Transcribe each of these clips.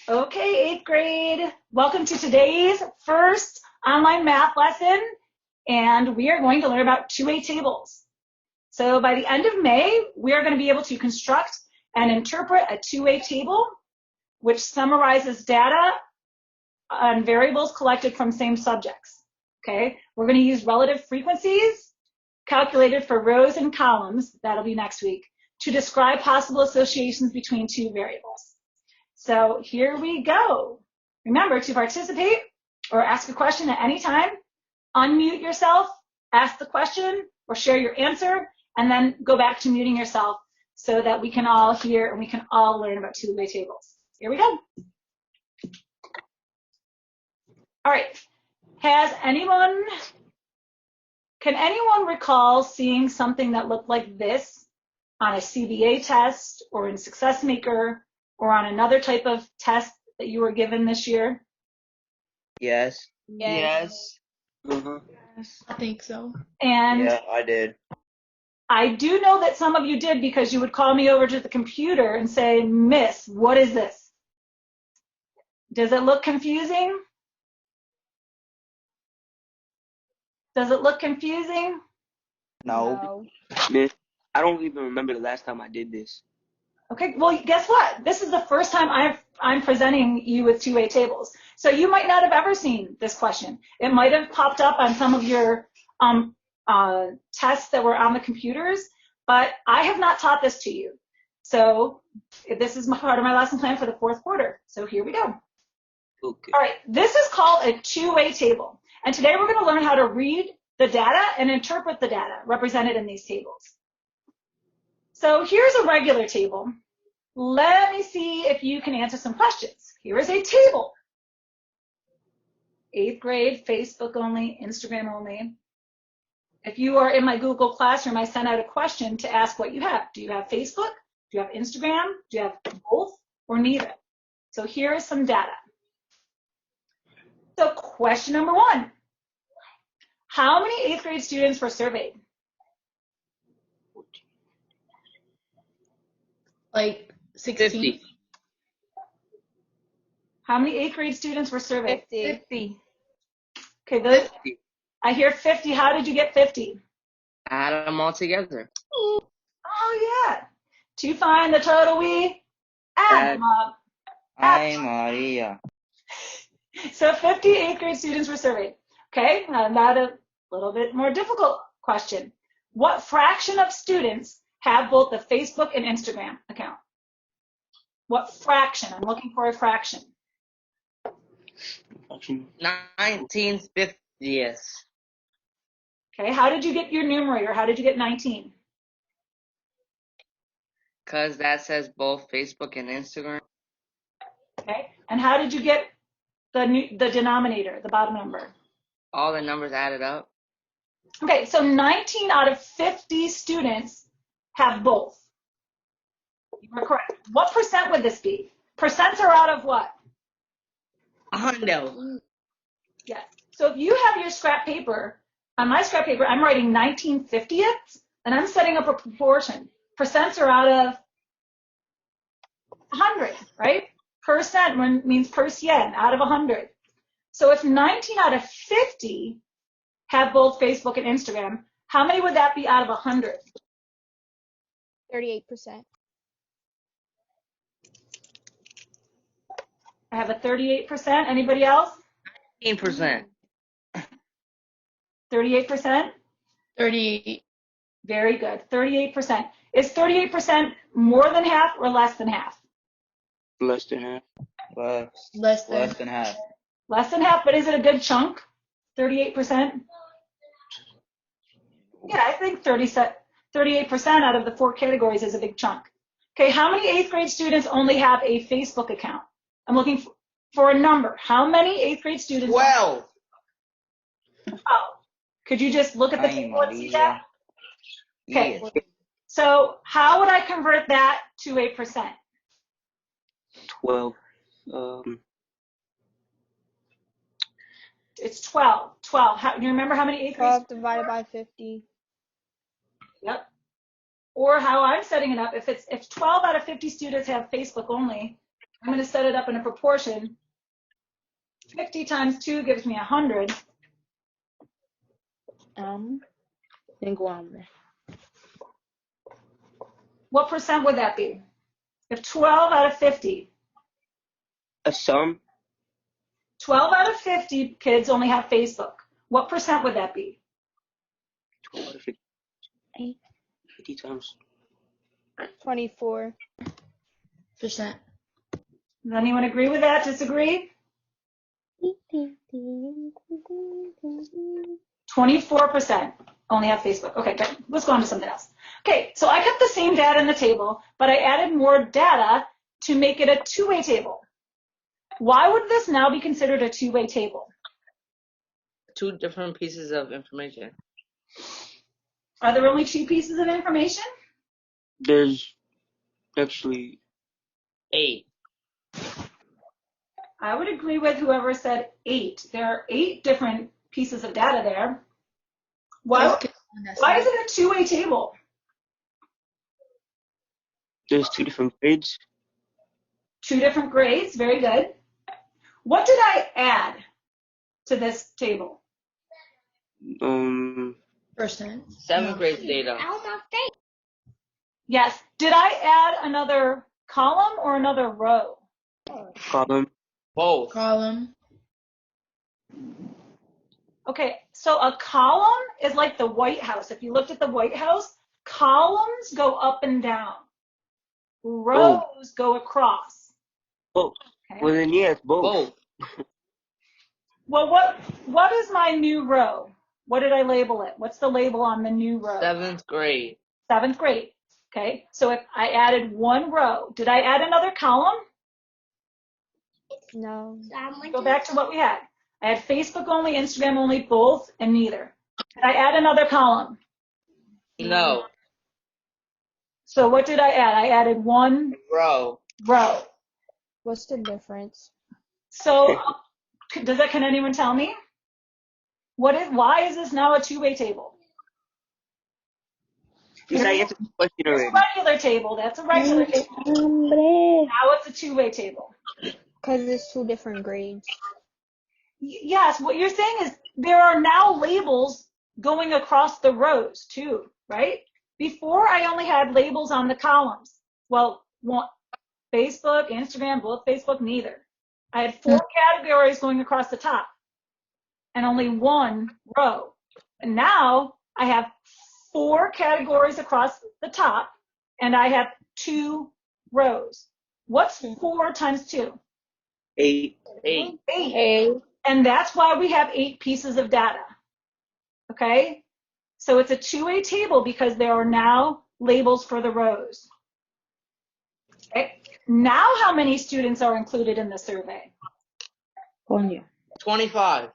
Okay, 8th grade, welcome to today's first online math lesson, and we are going to learn about two-way tables. So by the end of May, we are going to be able to construct and interpret a two-way table, which summarizes data on variables collected from same subjects. Okay, we're going to use relative frequencies calculated for rows and columns, that'll be next week, to describe possible associations between two variables. So here we go. Remember, to participate or ask a question at any time, unmute yourself, ask the question or share your answer, and then go back to muting yourself so that we can all hear and we can all learn about two-way tables. Here we go. All right. Can anyone recall seeing something that looked like this on a CBA test or in Success Maker or on another type of test that you were given this year? Yes. Yes. I think so. And Yeah, I did. I do know that some of you did because you would call me over to the computer and say, Miss, what is this? Does it look confusing? Does it look confusing? No. Miss, I don't even remember the last time I did this. Okay, well, guess what? This is the first time I'm presenting you with two-way tables. So you might not have ever seen this question. It might have popped up on some of your tests that were on the computers, but I have not taught this to you. So this is part of my lesson plan for the fourth quarter. So here we go. Okay. All right, this is called a two-way table. And today we're going to learn how to read the data and interpret the data represented in these tables. So here's a regular table. Let me see if you can answer some questions. Here is a table. 8th grade, Facebook only, Instagram only. If you are in my Google Classroom, I sent out a question to ask what you have. Do you have Facebook? Do you have Instagram? Do you have both or neither? So here is some data. So question number 1. How many 8th grade students were surveyed? Like 16? 50. How many 8th grade students were surveyed? 50. Okay, I hear 50. How did you get 50? Add them all together. Oh, yeah. To find the total, we add them up. Ay, Maria. So 50 8th grade students were surveyed. Okay, now a little bit more difficult question. What fraction of students have both the Facebook and Instagram account? What fraction? I'm looking for a fraction. 1950th. Okay, how did you get your numerator? How did you get 19? Because that says both Facebook and Instagram. Okay, and how did you get the denominator, the bottom number? All the numbers added up. Okay, so 19 out of 50 students have both. You are correct. What percent would this be? Percents are out of what? A hundo. Yes. So if you have your scrap paper, on my scrap paper, I'm writing 19/50ths, and I'm setting up a proportion. Percents are out of 100, right? Percent means per cien, out of 100. So if 19 out of 50 have both Facebook and Instagram, how many would that be out of 100? 38%. I have a 38%. Anybody else? 15%. 38%? 38. Very good. 38%. Is 38% more than half or less than half? Less than half. Less than half. Less than half, but is it a good chunk? 38%? Yeah, I think 38% out of the 4 categories is a big chunk. Okay, how many 8th grade students only have a Facebook account? I'm looking for a number. How many 8th grade students? 12. Oh, could you just look at the Ay, table and see that? Maria. Okay, Yes. so how would I convert that to a percent? 12. It's 12. 12. You remember how many 8th grade 12 students? divided by 50. Yep. Or how I'm setting it up, if 12 out of 50 students have Facebook only, I'm going to set it up in a proportion. 50 times 2 gives me 100. Tengo hambre. What percent would that be? If 12 out of 50, A sum? 12 out of 50 kids only have Facebook, what percent would that be? 12 out of 50. 50 times. 24%. Does anyone agree with that? Disagree? 24% only have Facebook. Okay, good. Let's go on to something else. Okay, so I kept the same data in the table, but I added more data to make it a two-way table. Why would this now be considered a two-way table? Two different pieces of information. Are there only two pieces of information? There's actually 8. I would agree with whoever said 8. There are 8 different pieces of data there. Why is it a two-way table? there's 2 different grades. 2 different grades, very good. What did I add to this table? Percent. 7th grade data. Yes. Did I add another column or another row? Column. Both. Column. Okay, so a column is like the White House. If you looked at the White House, columns go up and down. Rows go across. Both. Okay. Well then, yeah, it's both. Both. Well, what is my new row? What did I label it? What's the label on the new row? 7th grade. 7th grade. Okay, so if I added one row, did I add another column? No. Go back to what we had. I had Facebook only, Instagram only, both, and neither. Did I add another column? No. So what did I add? I added one Row. row. What's the difference? So can anyone tell me? Why is this now a two-way table? Because I answered the question It's a already. regular table. That's a regular table. Hambre. Now it's a two-way table. Because it's 2 different grades. Yes, what you're saying is there are now labels going across the rows too, right? Before I only had labels on the columns. Well, Facebook, Instagram, both Facebook, neither. I had 4 categories going across the top and only one row. And now I have 4 categories across the top and I have 2 rows. What's 4 times 2? 8. 8. 8. And that's why we have 8 pieces of data. Okay? So it's a two-way table because there are now labels for the rows. Okay? Now how many students are included in the survey? 25.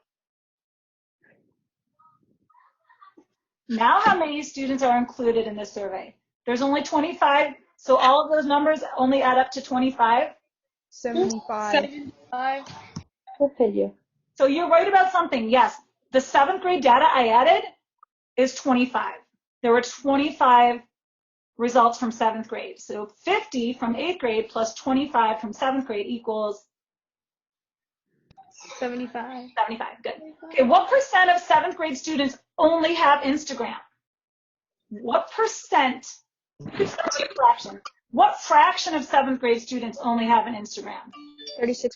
Now how many students are included in the survey? There's only 25, so all of those numbers only add up to 25? 75. So you're right about something. Yes, the 7th grade data I added is 25. There were 25 results from 7th grade. So 50 from 8th grade plus 25 from 7th grade equals 75. 75. Good. Okay, what percent of 7th grade students only have Instagram? What percent? Fraction. What fraction of 7th grade students only have an Instagram? 36%.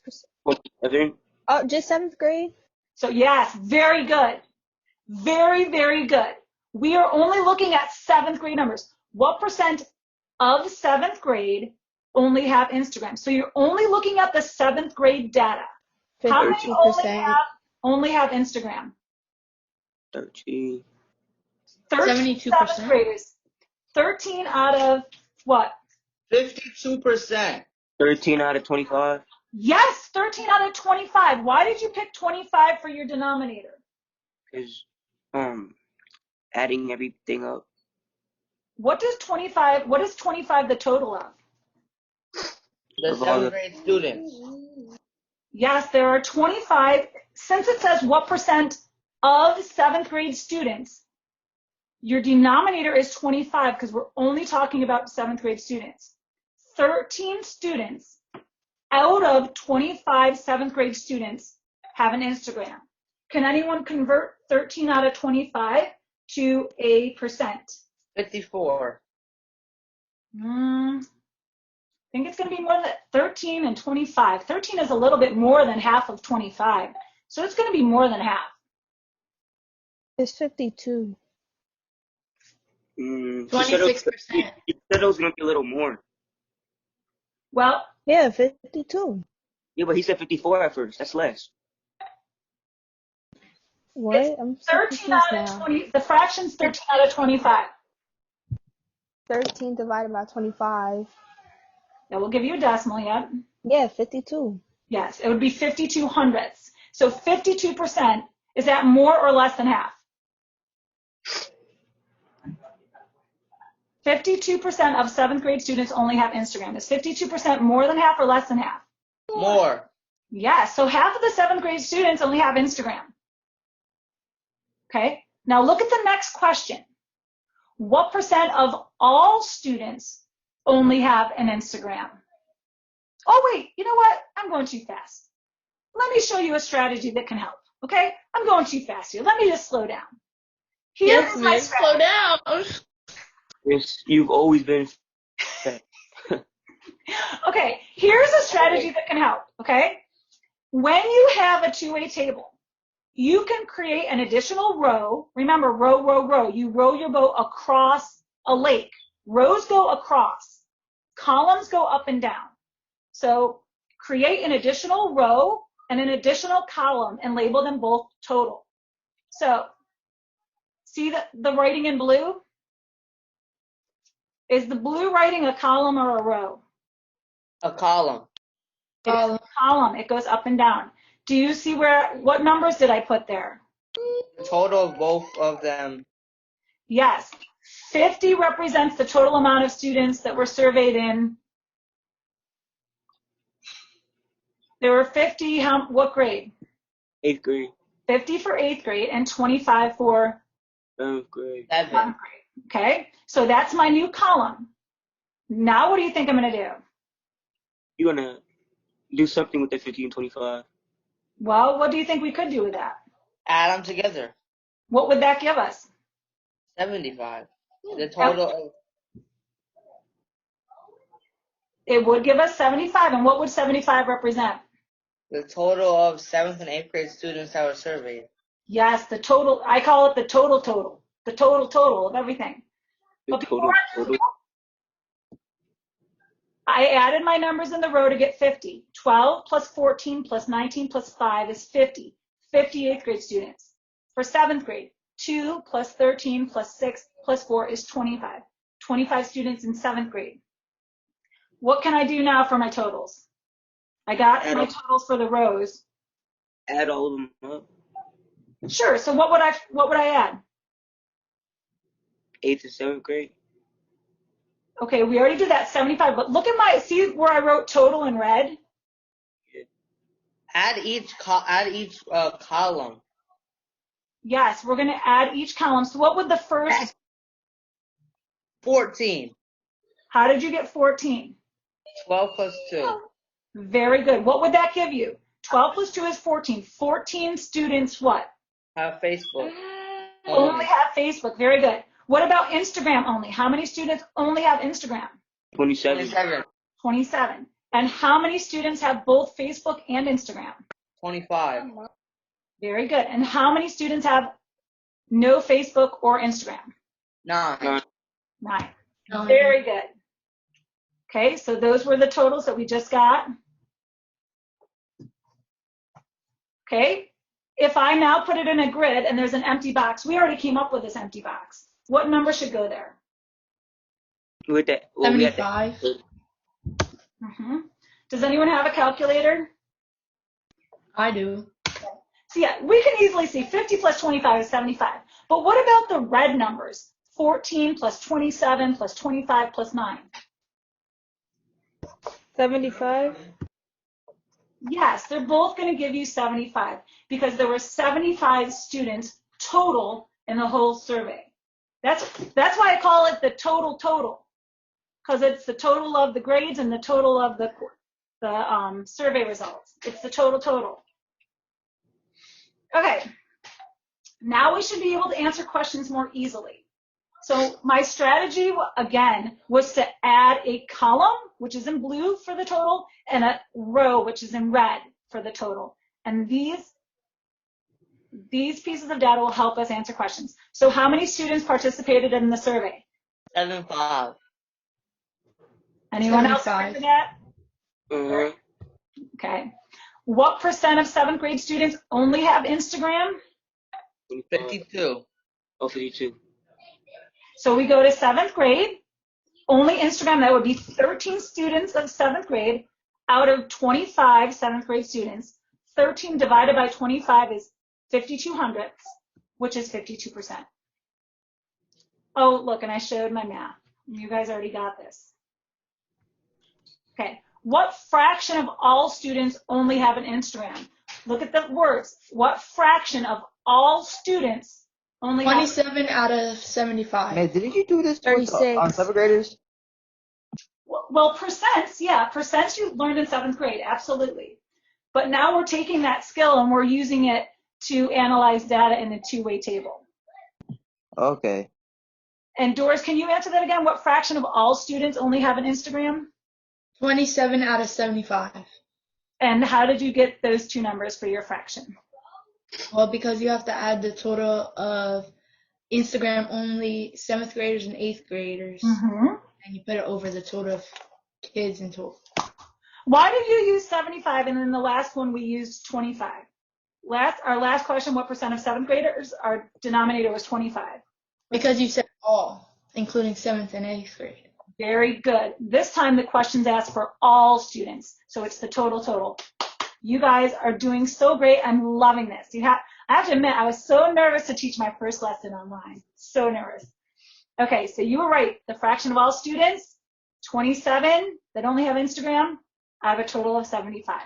27. Oh, just 7th grade? So yes, very good. Very, very good. We are only looking at 7th grade numbers. What percent of 7th grade only have Instagram? So you're only looking at the 7th grade data. How many 52%. only have Instagram? 13. 72% 72%. graders. 13 out of what? 52%. 13 out of 25. Yes, 13 out of 25. Why did you pick 25 for your denominator? Because adding everything up. What is 25 the total of? The Of all 7th the- grade students. Yes, there are 25. Since it says what percent of 7th grade students, your denominator is 25 because we're only talking about 7th grade students. 13 students out of 25 seventh grade students have an Instagram. Can anyone convert 13 out of 25 to a percent? 54. I think it's going to be more than 13 and 25. 13 is a little bit more than half of 25. So it's going to be more than half. It's 52. She 26%. said it was going to be a little more. Well, Yeah, 52. Yeah, but he said 54 at first. That's less. What? I'm so 13 confused out of now. 20. The fraction's 13 out of 25. 13 divided by 25. That will give you a decimal, yeah. Yeah, 52. Yes, it would be 52 hundredths. So 52%, is that more or less than half? 52% of seventh grade students only have Instagram. Is 52% more than half or less than half? More. Yes, so half of the seventh grade students only have Instagram. Okay, now look at the next question. What percent of all students only have an Instagram? Oh wait, you know what? I'm going too fast. Let me show you a strategy that can help, okay? I'm going too fast here. Let me just slow down. Here Yes, is my miss. strategy. Slow down. Yes, you've always been fat. Okay, here's a strategy that can help, okay? When you have a two-way table, you can create an additional row. Remember, row, row, row. You row your boat across a lake. Rows go across. Columns go up and down. So create an additional row and an additional column and label them both total. So see the writing in blue? Is the blue writing a column or a row? A column. It is a column. It goes up and down. Do you see what numbers did I put there? The total of both of them. Yes. 50 represents the total amount of students that were surveyed in. There were 50, what grade? 8th grade. 50 for 8th grade and 25 for 7th grade. 7th grade. Okay, so that's my new column. Now what do you think I'm going to do? You're going to do something with the 50 and 25. Well, what do you think we could do with that? Add them together. What would that give us? 75. The total of It would give us 75. And what would 75 represent? the total of 7th and 8th grade students that were surveyed. Yes, the total. I call it the total total. The total of everything. The But total. I added my numbers in the row to get 50. 12 plus 14 plus 19 plus 5 is 50. 50 8th grade students. For 7th grade, 2 plus 13 plus 6 plus 4 is 25. 25 students in 7th grade. What can I do now for my totals? I got my totals for the rows. Add all of them up. Sure, so what would I add? 8th and 7th grade. Okay, we already did that, 75, but look at see where I wrote total in red? Add each column. Yes, we're going to add each column. So what would the first? 14. How did you get 14? 12 plus 2. Very good. What would that give you? 12 plus 2 is 14. 14 students what? Have Facebook. Only have Facebook. Very good. What about Instagram only? How many students only have Instagram? 27. 27. And how many students have both Facebook and Instagram? 25. Very good. And how many students have no Facebook or Instagram? 9. 9. Very good. Okay, so those were the totals that we just got. Okay, if I now put it in a grid and there's an empty box, we already came up with this empty box. What number should go there? With that, 75. Does anyone have a calculator? I do. So yeah, we can easily see 50 plus 25 is 75. But what about the red numbers? 14 plus 27 plus 25 plus 9. 75? Yes, they're both going to give you 75 because there were 75 students total in the whole survey. That's why I call it the total, because it's the total of the grades and the total of the the survey results. It's the total. Okay, now we should be able to answer questions more easily. So my strategy, again, was to add a column, which is in blue for the total, and a row, which is in red for the total. And these pieces of data will help us answer questions. So how many students participated in the survey? 75. Anyone else 75. agree with that? Mm-hmm. Okay. What percent of 7th grade students only have Instagram? 52. Oh, 52. So we go to 7th grade, only Instagram, that would be 13 students of 7th grade out of 25 7th grade students. 13 divided by 25 is 52 hundredths, which is 52%. Oh, look, and I showed my math. You guys already got this. Okay. What fraction of all students only have an Instagram? Look at the words. What fraction of all students only have 27 out of 75. Man, didn't you do this on 36. 7th graders? Well, percents, yeah, percents you learned in 7th grade, absolutely. But now we're taking that skill and we're using it to analyze data in a two-way table. Okay. And Doris, can you answer that again? What fraction of all students only have an Instagram? 27 out of 75. And how did you get those two numbers for your fraction? Well, because you have to add the total of Instagram only 7th graders and 8th graders, Mm-hmm. and you put it over the total of kids in total. Why did you use 75 and then the last one we used 25? Our last question, what percent of 7th graders, our denominator was 25. Because you said all, including 7th and 8th grade. Very good. This time the questions ask for all students, so it's the total. You guys are doing so great. I'm loving this. I have to admit, I was so nervous to teach my first lesson online. So nervous. Okay, so you were right. The fraction of all students, 27 that only have Instagram, out of a total of 75.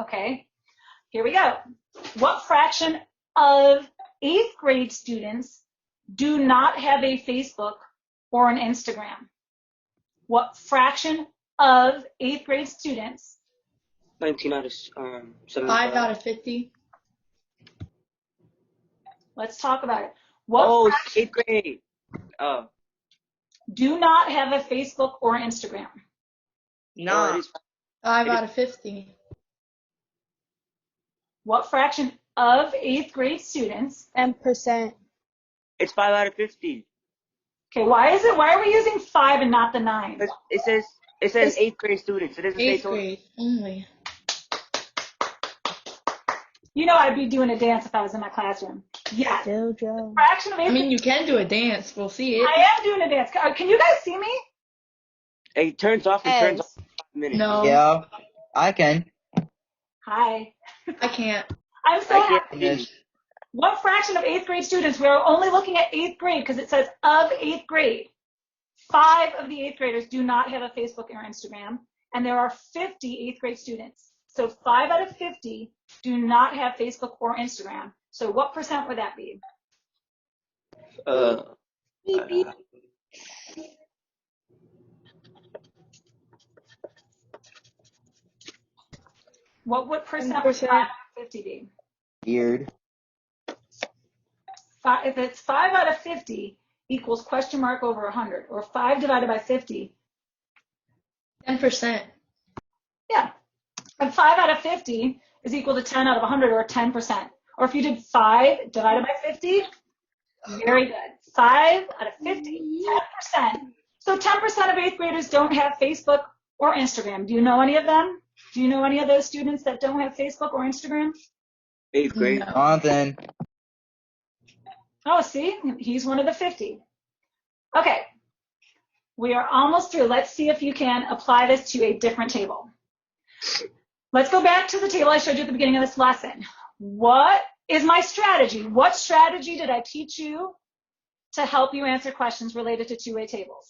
Okay, here we go. What fraction of 8th grade students do not have a Facebook or an Instagram? What fraction of 8th grade students? 19 out of 75. 5 out of 50. Let's talk about it. Oh, What fraction 8th grade. Oh. do not have a Facebook or Instagram? No. It is 5 out of 50. What fraction of 8th grade students? 10%. It's 5 out of 50. Okay, why are we using 5 and not the 9? It says 8th grade students. It doesn't say 8th total. grade only. You know I'd be doing a dance if I was in my classroom. Yes. Jojo. Fraction of 8th I mean, you can do a dance. We'll see it. I am doing a dance. Can you guys see me? It turns off and turns off in 5 minutes. No, Yeah, I can. Hi. I can't. I'm so I can't happy. see you. What fraction of 8th grade students? We're only looking at 8th grade because it says of 8th grade. 5 of the 8th graders do not have a Facebook or Instagram, and there are 50 8th grade students. So 5 out of 50 do not have Facebook or Instagram. So what percent would that be? What would percent would 5 out of 50 be? Weird. If it's 5 out of 50 equals question mark over 100, or 5 divided by 50. 10%. Yeah. And 5 out of 50 is equal to 10 out of 100, or 10%. Or if you did 5 divided by 50, very good. 5 out of 50, 10%. So 10% of 8th graders don't have Facebook or Instagram. Do you know any of them? Do you know any of those students that don't have Facebook or Instagram? 8th grade. No. Jonathan. Oh, see, he's one of the 50. Okay, we are almost through. Let's see if you can apply this to a different table. Let's go back to the table I showed you at the beginning of this lesson. What is my strategy? What strategy did I teach you to help you answer questions related to two-way tables?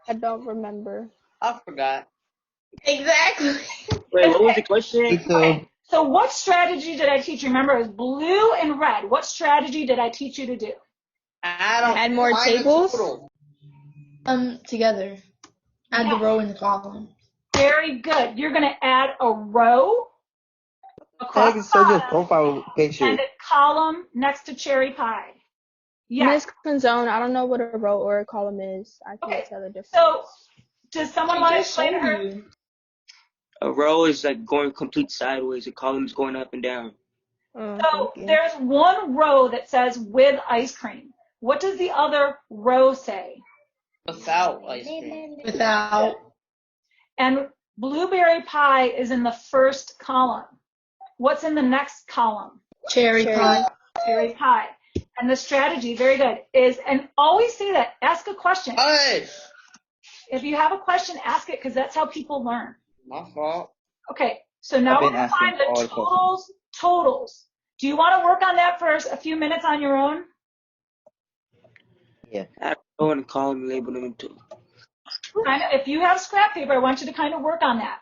I don't remember. I forgot. Exactly. Wait, what was the question? Me too. Okay, so what strategy did I teach you? Remember, it was blue and red. What strategy did I teach you to do? Add more find the tables? total. Together. Add the row and the column. Very good. You're going to add a row across Tag the is such a bottom profile picture. and a column next to cherry pie. Yes. Miss Canzone, I don't know what a row or a column is. I can't Okay. tell the difference. So, does someone She want to just explain to showed her? you. A row is like going complete sideways. A column's going up and down. Oh, So, thank you. there's one row that says with ice cream. What does the other row say? Without ice cream. Without. And blueberry pie is in the first column. What's in the next column? Cherry pie. Cherry pie. And the strategy, very good, is, and always say that, ask a question. Hey! If you have a question, ask it, because that's how people learn. My fault. Okay, so now I've we're been going to asking find the all the totals. Do you want to work on that for a few minutes on your own? Yeah. Add a row and a column, label them into. If you have scrap paper, I want you to kind of work on that.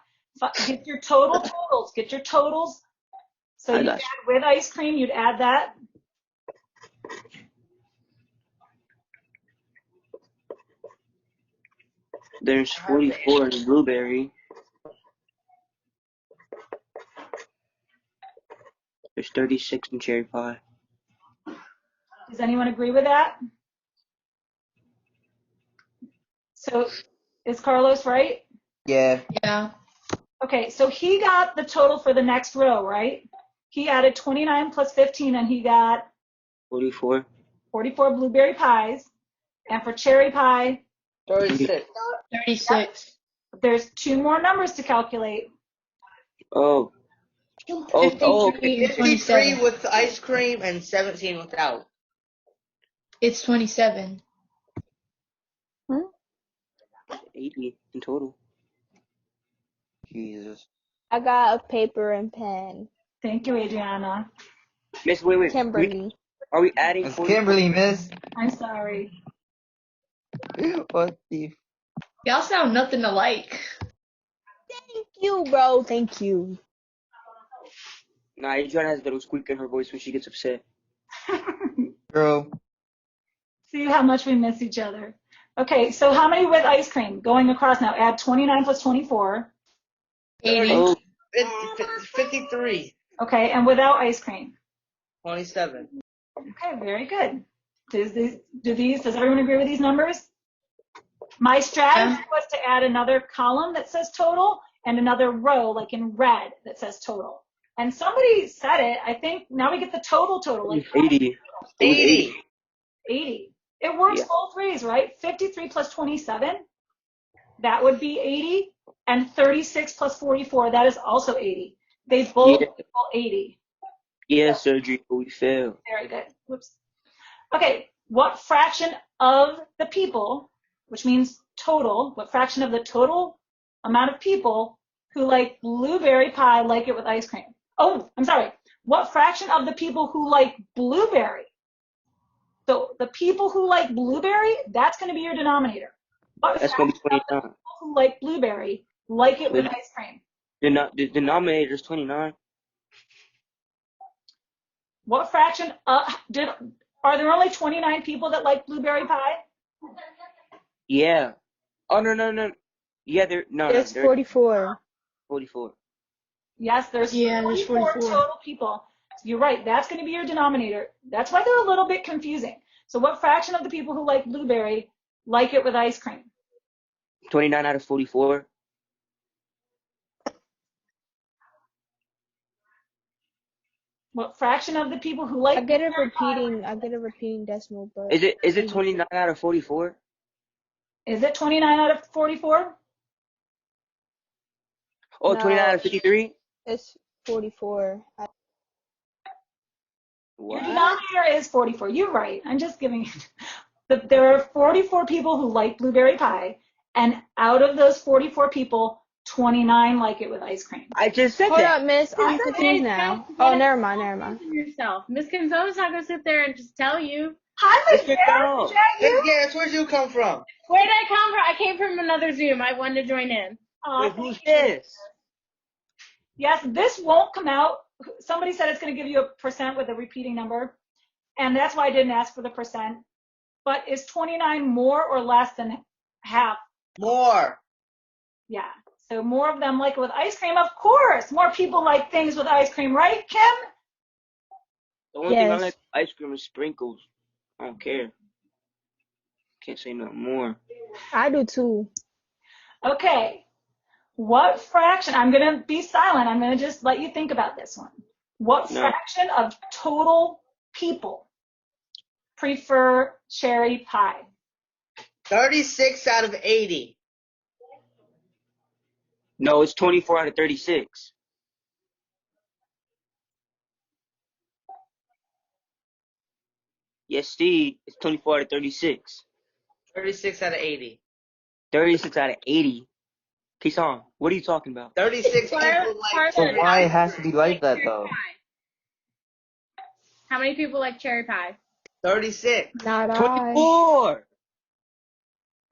Get your totals. Get your totals. So I you got add with ice cream, you'd add that. There's 44 in blueberry. There's 36 in cherry pie. Does anyone agree with that? So is Carlos right? Yeah. Yeah. Okay, so he got the total for the next row, right? He added 29 plus 15 and he got 44. 44 blueberry pies. And for cherry pie, 36. 36. there's two more numbers to calculate. Oh. Oh, okay. 53 with ice cream and 17 without. It's 27. 80 in total. Jesus. I got a paper and pen. Thank you, Adriana. Miss, wait. Kimberly. Are we adding It's 44? Kimberly, miss. I'm sorry. What the? Y'all sound nothing alike. Thank you, bro. Thank you. Nah, Adriana has a little squeak in her voice when she gets upset. Girl. See how much we miss each other. Okay, so how many with ice cream? Going across now. Add 29 plus 24. 80. Oh, 53. Okay, and without ice cream. 27. Okay, very good. Does everyone agree with these numbers? My strategy was to add another column that says total and another row, like in red, that says total. And somebody said it. I think now we get the total, like 80. It was 80. 80. It works Yeah. both ways, right? 53 plus 27, that would be 80. And 36 plus 44, that is also 80. They both equal 80. Yeah, surgery, but we failed. Very good. Whoops. Okay, what fraction of the people, which means total, what fraction of the total amount of people who like blueberry pie like it with ice cream? Oh, I'm sorry. What fraction of the people who like blueberry? So the people who like blueberry, that's going to be your denominator. What That's going to fraction be of the 29. people who like blueberry like it with ice cream? The denominator is 29. What fraction are there only 29 people that like blueberry pie? Yeah. Oh, no. Yeah, There's 44. 44. Yes, there's 44 total people. So you're right. That's going to be your denominator. That's why they're a little bit confusing. So what fraction of the people who like blueberry like it with ice cream? 29 out of 44. What fraction of the people who like I get a blueberry repeating decimal, but Is it 29 out of 44? is it 29 out of 44? Oh, No. 29 out of 53? It's 44. What? Your denominator is 44. You're right. I'm just giving there are 44 people who like blueberry pie, and out of those 44 people, 29 like it with ice cream. I just said Hold that. up, miss. I'm confused now. Oh, never mind. Yourself. Miss Canzone's not gonna sit there and just tell you. Hi, Miss Let's get Sarah. down. Is that you? Yes, where'd you come from? Where did I come from? I came from another Zoom. I wanted to join in. Wait, who's this? Yes, this won't come out. Somebody said it's going to give you a percent with a repeating number, and that's why I didn't ask for the percent. But is 29 more or less than Half. More. Yeah. So more of them like it with ice cream. Of course, more people like things with ice cream, right, Kim? The only thing I Yes. like ice cream is sprinkles. I don't care. Can't say no more. I do too. Okay. What fraction? I'm going to be silent. I'm going to just let you think about this one. What No. fraction of total people prefer cherry pie? 36 out of 80. No, it's 24 out of 36. Yes, Steve, it's 24 out of 36. 36 out of 80. 36 out of 80. Kisan, what are you talking about? 36 people like So cherry why it pie. has to be like that though? How many people like cherry pie? 36. Not I. 24!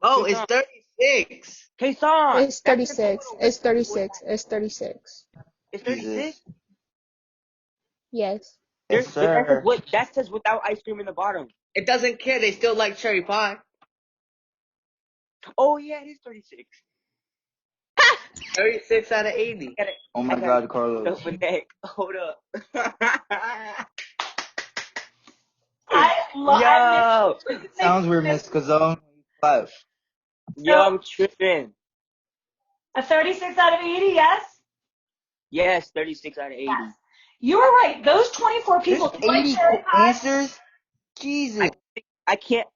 Oh, it's 36. Kisan! It's 36. It's 36. It's 36. It's Jesus. 36? Yes. Yes, sir. That says without ice cream in the bottom. It doesn't care. They still like cherry pie. Oh, yeah, it is 36. 36 out of 80. Oh my God, Carlos. Hold up. I Yo! Sounds weird, Miss Kazone. Five. Yo, I'm tripping. A 36 out of 80, yes? Yes, 36 out of 80. Yes. You were right. Those 24 There's people who like 80 cherry pie. answers? Jesus. I can't,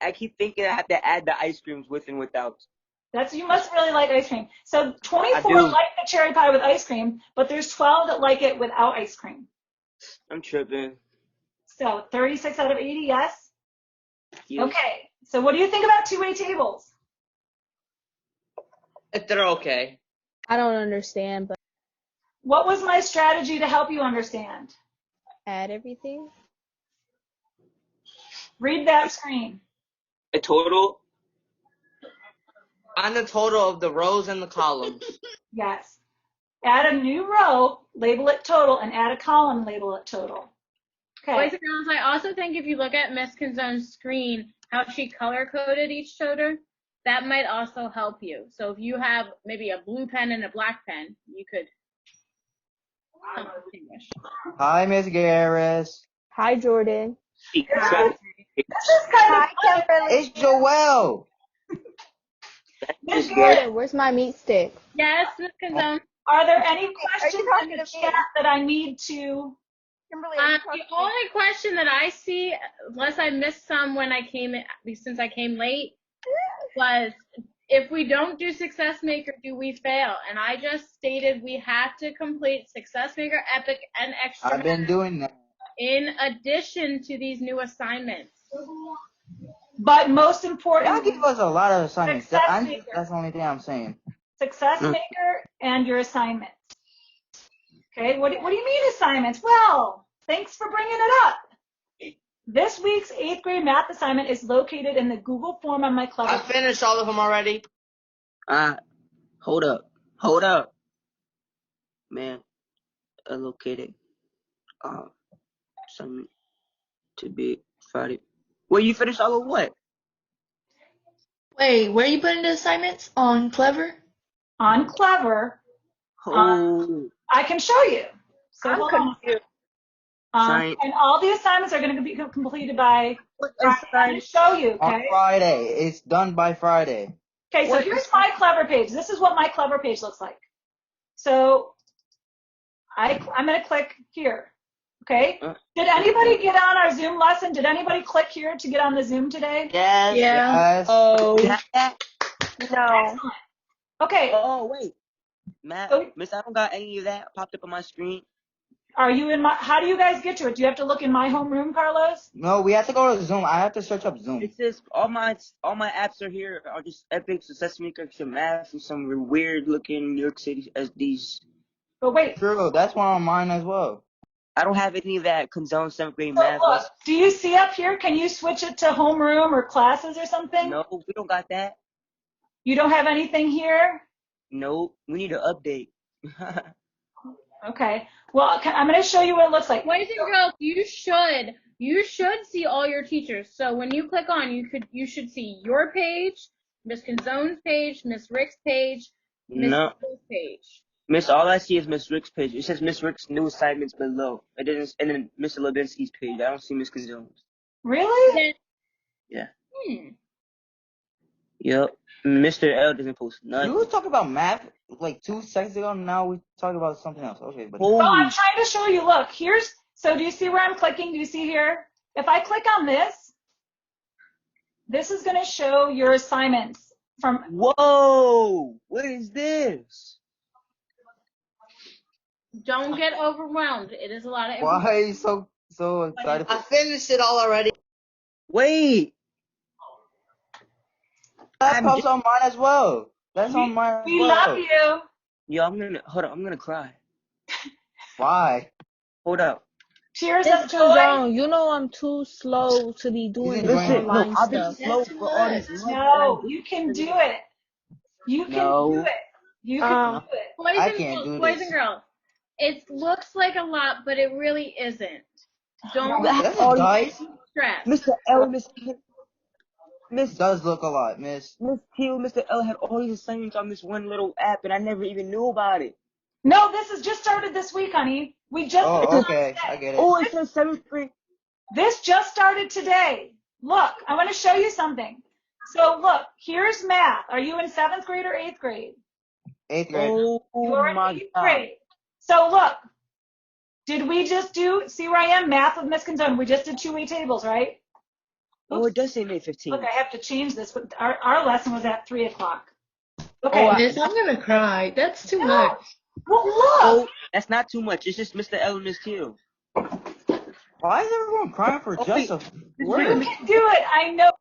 I keep thinking I have to add the ice creams with and without. You must really like ice cream. So 24 I do. like the cherry pie with ice cream, but there's 12 that like it without ice cream. I'm tripping. So 36 out of 80, yes? Yes. Okay. So what do you think about two-way tables? If they're okay. I don't understand, but What was my strategy to help you understand? add everything. Read that screen. A total? On the total of the rows and the columns. Yes. Add a new row, label it total, and add a column, label it total. Okay. Boys and girls, I also think if you look at Miss Kinzone's screen, how she color-coded each total, that might also help you. So if you have maybe a blue pen and a black pen, you could distinguish. Hi, Miss Garris. Hi, Jordan. This is kind of fun. It's Joelle. Miss Garrett, Jordan, where's my meat stick? Yes, Miss Kinzone. are there any questions in the chat that I need to? The only question that I see, unless I missed some when I came in, since I came late, was if we don't do Success Maker, do we fail? And I just stated we have to complete Success Maker, Epic, and Extra I've been doing that. in addition to these new assignments. But most Y'all importantly, give us a lot of assignments. Success Maker. That's the only thing I'm saying. Success Maker and your assignments. Okay, what do you mean assignments? Well, thanks for bringing it up. This week's 8th grade math assignment is located in the Google form on my Clever. I finished all of them already. Hold up. Man, allocated. Some to be Friday. Well, you finished all of what? Wait, where are you putting the assignments? On Clever? On Clever. Oh, I can show you. So I'm hold on. confused. Science. And all the assignments are going to be completed by What Friday. I'm going to show you, On okay? Friday. It's done by Friday. Okay, so here's my Clever page. This is what my Clever page looks like. So I'm going to click here, okay? Did anybody get on our Zoom lesson? Did anybody click here to get on the Zoom today? Yes. Yeah. Yes. Oh, No. Excellent. Okay, Oh, wait. Matt, Oh. Miss, I don't got any of that popped up on my screen. are you in my, how do you guys get to it? Do you have to look in my homeroom, Carlos? No, we have to go to Zoom. I have to search up Zoom. It says all my apps are here are just Epic, Success Maker, some math, and some weird looking New York City SDs. But wait, True, that's one on mine as well. I don't have any of that Conzone 7th grade so math. look, do you see up here, can you switch it to homeroom or classes or something? No, we don't got that. You don't have anything here? No, we need an update. Okay. Well, I'm going to show you what it looks like. Boys and girls, you You should see all your teachers. So when you click on, you should see your page, Miss Canzone's page, Miss Rick's page, Miss No. Hill's page. Miss, all I see is Miss Rick's page. It says Miss Rick's new assignments below. It doesn't, and then Mr. Levinsky's page. I don't see Miss Canzone's. Really? Then, Yeah. hmm. Yep. Mr. L doesn't post nothing. You were talking about math like 2 seconds ago. Now we talking about something else. Okay, but Well, Holy I'm trying to show you. Look, so do you see where I'm clicking? Do you see here? If I click on this is going to show your assignments from. Whoa! What is this? Don't get overwhelmed. It is a lot of information. why are you so excited? I finished it all already. Wait! That pops on mine as well. That's on mine as We well. love you. Yo, I'm gonna cry. Why? Hold up. Cheers Miss up, Joy. Kazong, you know I'm too slow to be doing He's this enjoying it. online I've been stuff. slow That's for all these what. months. No, you can do it. You can No. do it. You can do it. Boys I and can't girls, do boys this. and girls. It looks like a lot, but it really isn't. Don't That's a dice. stress. Mr. L, Miss It does look a lot, miss. Q, Mr. L had all these assignments on this one little app, and I never even knew about it. No, this has just started this week, honey. We just. Oh, okay. I get it. Oh, it says 7th grade. This just started today. Look, I want to show you something. So look, here's math. Are you in 7th grade or 8th grade? 8th grade. Oh You're in my 8th God. grade. So look, did we just see where I am? Math with Miss Canzone. We just did two-way tables, right? Oh, it does say May 15th. Look, I have to change this. Our lesson was at 3 o'clock. Okay. Oh, Miss, I'm gonna cry. That's too No. much. Well, look. Oh, that's not too much. It's just Mr. L and Miss Q. Why is everyone crying for just a You word? can do it. I know.